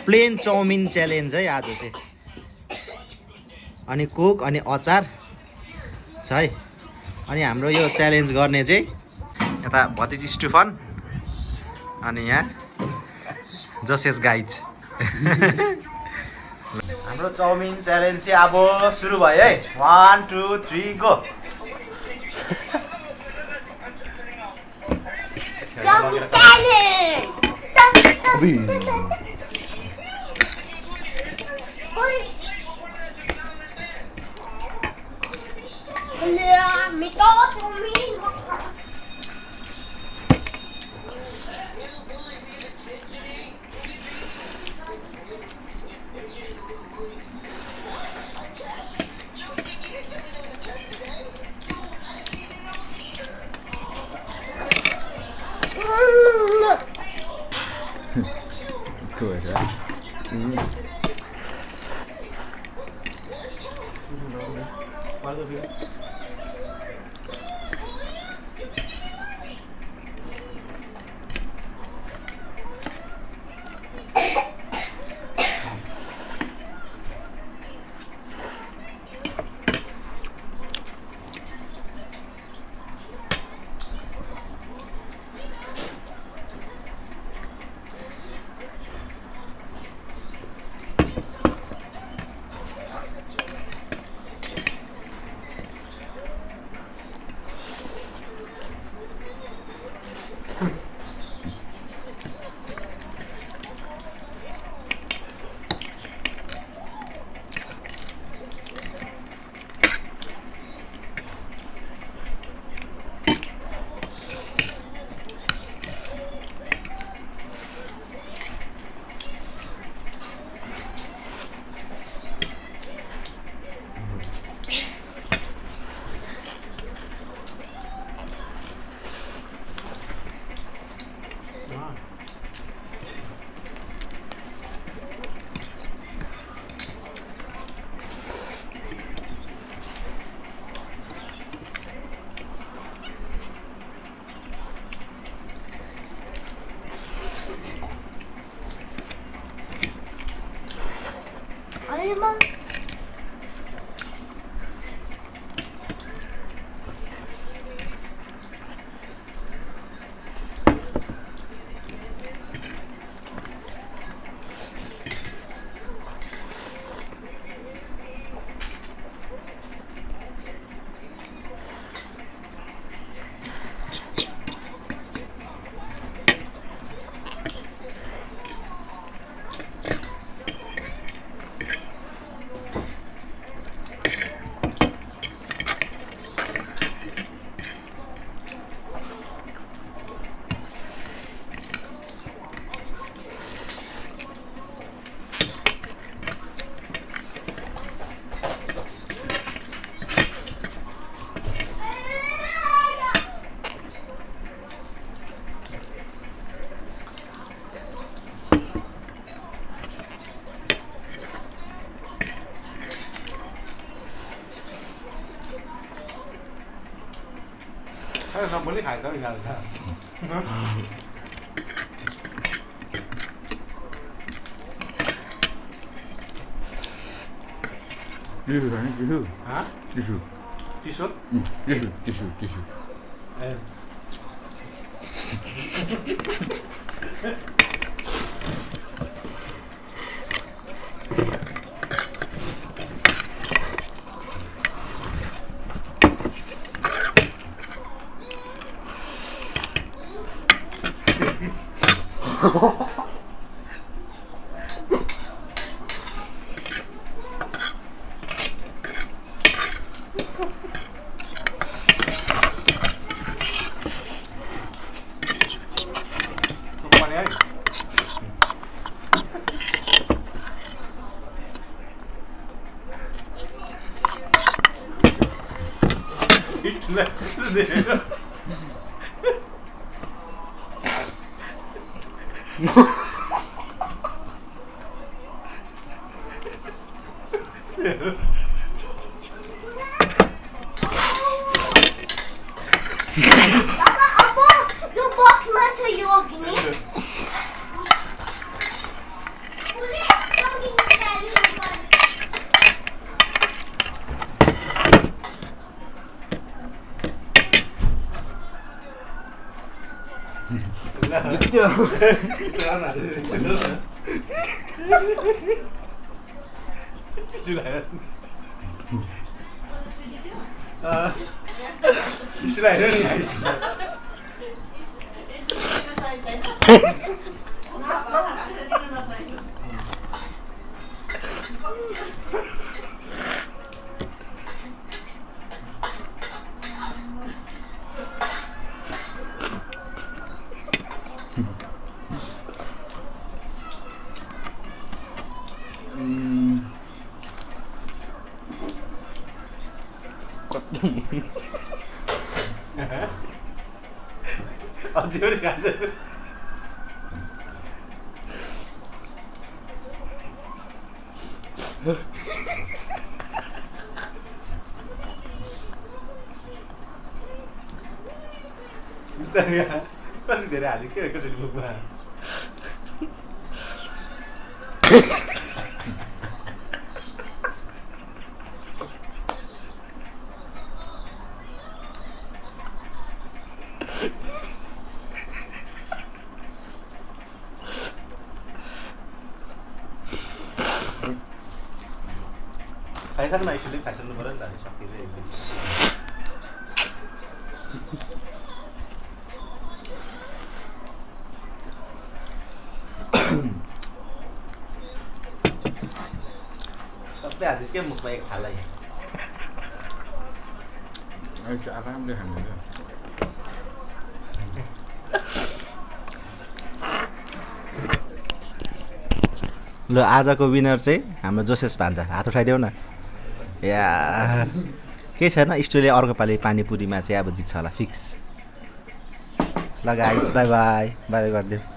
Plain chowmein challenge है आज चाहिँ। अनि कोक अनि अचार छ है। अनि हाम्रो यो च्यालेन्ज गर्ने चाहिँ यता भतिज स्टुफन अनि यहाँ जसेस गाइज। हाम्रो चाउमिन च्यालेन्ज चाहिँ अब सुरु भयो है। 1 2 3 गो। Good, right? boleh खाए त निकाल त Tisu kan? Tisu. Hah? Tisu. Tisu? Tisu. Papa, apa? Yung box masa yung gini? Boleh त्यो अझै पनि खान्छ कति धेरै हाल्यो के एकचोटि मुखमा खाइसक्नु एकचोटि खाइसक्नु पऱ्यो नि त हामी सकिँदै सबै हालिस् क्या मुखमा एक थाला आरामले खानु क्या ल आजको विनर चाहिँ हाम्रो जोसेस भान्जा हात उठाइदेऊ न या केही छैन स्टोरीले अर्को पालि पानीपुरीमा चाहिँ अब जित्छ होला फिक्स ल guys by by by by गरिदिउँ